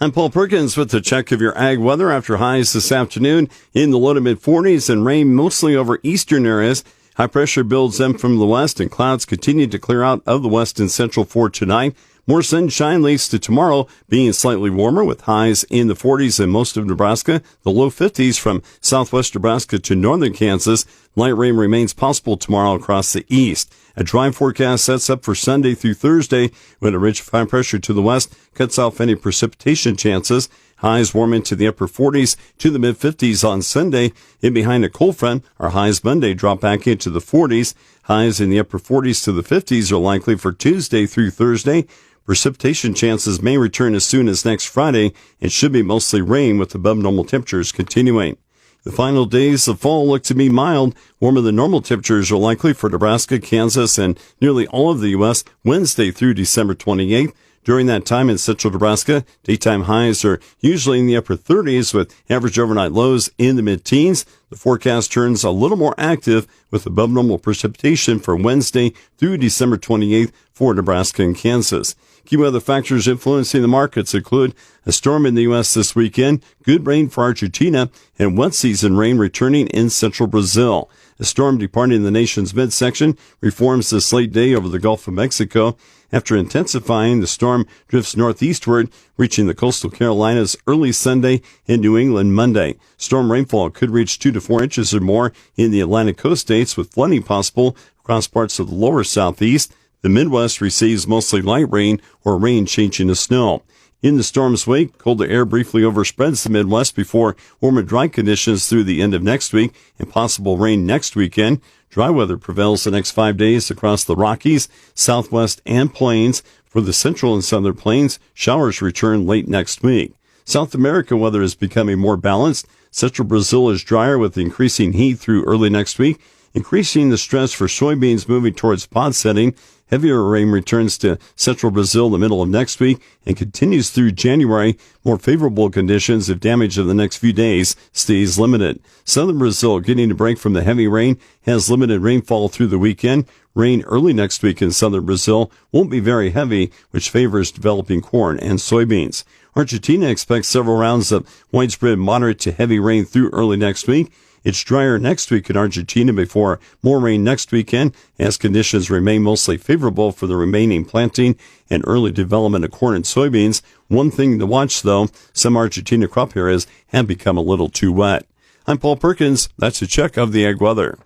I'm Paul Perkins with the check of your ag weather after highs this afternoon in the low to mid 40s and rain mostly over eastern areas. High pressure builds in from the west and clouds continue to clear out of the west and central for tonight. More sunshine leads to tomorrow being slightly warmer with highs in the 40s in most of Nebraska, the low 50s from southwest Nebraska to northern Kansas. Light rain remains possible tomorrow across the east. A dry forecast sets up for Sunday through Thursday when a ridge of high pressure to the west cuts off any precipitation chances. Highs warm into the upper 40s to the mid 50s on Sunday. In behind a cold front, our highs Monday drop back into the 40s. Highs in the upper 40s to the 50s are likely for Tuesday through Thursday. Precipitation chances may return as soon as next Friday and should be mostly rain with above normal temperatures continuing. The final days of fall look to be mild. Warmer than normal temperatures are likely for Nebraska, Kansas, and nearly all of the U.S. Wednesday through December 28th. During that time in central Nebraska, daytime highs are usually in the upper 30s with average overnight lows in the mid-teens. The forecast turns a little more active with above normal precipitation for Wednesday through December 28th for Nebraska and Kansas. Key weather factors influencing the markets include a storm in the U.S. this weekend, good rain for Argentina, and wet season rain returning in central Brazil. A storm departing the nation's midsection reforms this late day over the Gulf of Mexico. After intensifying, the storm drifts northeastward, reaching the coastal Carolinas early Sunday and New England Monday. Storm rainfall could reach 2 to 4 inches or more in the Atlantic coast states, with flooding possible across parts of the lower southeast. The Midwest receives mostly light rain or rain changing to snow. In the storm's wake, colder air briefly overspreads the Midwest before warmer dry conditions through the end of next week and possible rain next weekend. Dry weather prevails the next 5 days across the Rockies, Southwest, and Plains. For the central and southern plains, showers return late next week. South America weather is becoming more balanced. Central Brazil is drier with increasing heat through early next week, increasing the stress for soybeans moving towards pod setting. Heavier rain returns to central Brazil the middle of next week and continues through January. More favorable conditions if damage in the next few days stays limited. Southern Brazil, getting a break from the heavy rain, has limited rainfall through the weekend. Rain early next week in southern Brazil won't be very heavy, which favors developing corn and soybeans. Argentina expects several rounds of widespread moderate to heavy rain through early next week. It's drier next week in Argentina before more rain next weekend as conditions remain mostly favorable for the remaining planting and early development of corn and soybeans. One thing to watch, though, some Argentina crop areas have become a little too wet. I'm Paul Perkins. That's a check of the ag weather.